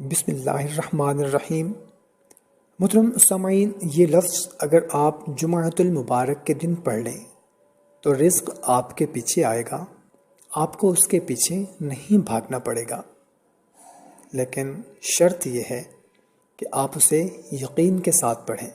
بسم اللہ الرحمن الرحیم۔ محترم سامعین، یہ لفظ اگر آپ جمعۃ المبارک کے دن پڑھ لیں تو رزق آپ کے پیچھے آئے گا، آپ کو اس کے پیچھے نہیں بھاگنا پڑے گا، لیکن شرط یہ ہے کہ آپ اسے یقین کے ساتھ پڑھیں۔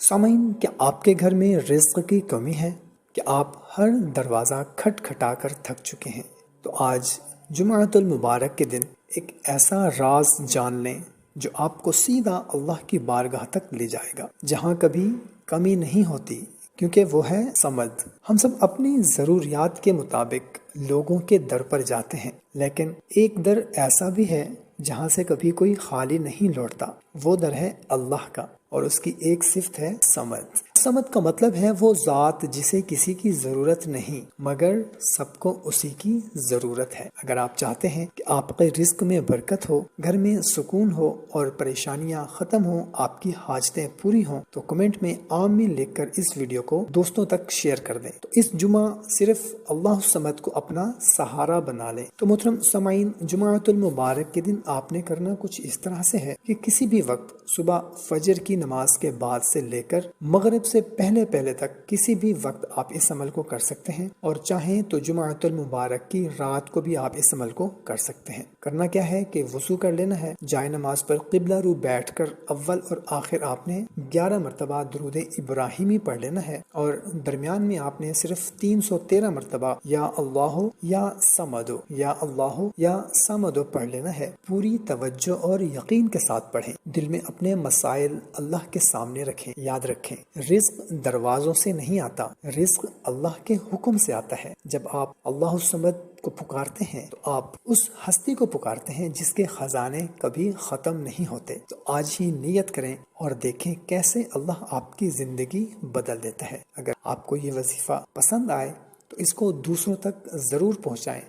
سامعین، کیا آپ کے گھر میں رزق کی کمی ہے کہ آپ ہر دروازہ کھٹکھٹا کر تھک چکے ہیں؟ تو آج جمعۃ المبارک کے دن ایک ایسا راز جان لیں جو آپ کو سیدھا اللہ کی بارگاہ تک لے جائے گا، جہاں کبھی کمی نہیں ہوتی، کیونکہ وہ ہے صمد۔ ہم سب اپنی ضروریات کے مطابق لوگوں کے در پر جاتے ہیں، لیکن ایک در ایسا بھی ہے جہاں سے کبھی کوئی خالی نہیں لوٹتا، وہ در ہے اللہ کا، اور اس کی ایک صفت ہے صمد۔ صمد کا مطلب ہے وہ ذات جسے کسی کی ضرورت نہیں مگر سب کو اسی کی ضرورت ہے۔ اگر آپ چاہتے ہیں کہ آپ کے رزق میں برکت ہو، گھر میں سکون ہو اور پریشانیاں ختم ہوں، آپ کی حاجتیں پوری ہوں، تو کمنٹ میں آمین لکھ کر اس ویڈیو کو دوستوں تک شیئر کر دیں۔ تو اس جمعہ صرف اللہ صمد کو اپنا سہارا بنا لیں۔ تو محترم سامعین، جمعۃ المبارک کے دن آپ نے کرنا کچھ اس طرح سے ہے کہ کسی بھی وقت صبح فجر کی نماز کے بعد سے لے کر مغرب سے پہلے تک کسی بھی وقت آپ اس عمل کو کر سکتے ہیں، اور چاہیں تو جمعۃ المبارک کی رات کو بھی آپ اس عمل کو کر سکتے ہیں۔ کرنا کیا ہے کہ وضو کر لینا ہے، جائے نماز پر قبلہ رو بیٹھ کر اول اور آخر آپ نے 11 مرتبہ درود ابراہیمی پڑھ لینا ہے، اور درمیان میں آپ نے صرف 313 مرتبہ یا اللہ یا صمد یا اللہ یا صمد پڑھ لینا ہے۔ پوری توجہ اور یقین کے ساتھ پڑھیں، دل میں اپنے مسائل اللہ کے سامنے رکھیں۔ یاد رکھیں، رزق دروازوں سے نہیں آتا، رزق اللہ کے حکم سے آتا ہے۔ جب آپ اللہ الصمد کو پکارتے ہیں تو آپ اس ہستی کو پکارتے ہیں جس کے خزانے کبھی ختم نہیں ہوتے۔ تو آج ہی نیت کریں اور دیکھیں کیسے اللہ آپ کی زندگی بدل دیتا ہے۔ اگر آپ کو یہ وظیفہ پسند آئے تو اس کو دوسروں تک ضرور پہنچائیں،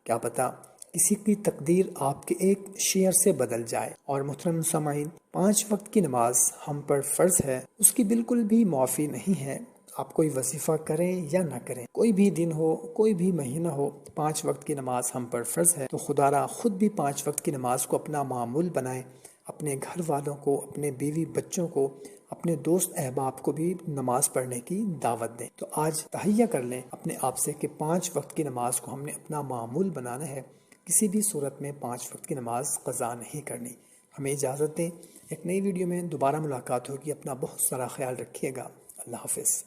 کیا پتہ کسی کی تقدیر آپ کے ایک شیئر سے بدل جائے۔ اور محترم سامعین، 5 وقت کی نماز ہم پر فرض ہے، اس کی بالکل بھی معافی نہیں ہے۔ آپ کوئی وظیفہ کریں یا نہ کریں، کوئی بھی دن ہو، کوئی بھی مہینہ ہو، 5 وقت کی نماز ہم پر فرض ہے۔ تو خدا را خود بھی 5 وقت کی نماز کو اپنا معمول بنائیں، اپنے گھر والوں کو، اپنے بیوی بچوں کو، اپنے دوست احباب کو بھی نماز پڑھنے کی دعوت دیں۔ تو آج تہیہ کر لیں اپنے آپ سے کہ 5 وقت کی نماز کو ہم نے اپنا معمول بنانا ہے، کسی بھی صورت میں 5 وقت کی نماز قضا نہیں کرنی۔ ہمیں اجازت دیں، ایک نئی ویڈیو میں دوبارہ ملاقات ہوگی۔ اپنا بہت سارا خیال رکھیے گا۔ اللہ حافظ۔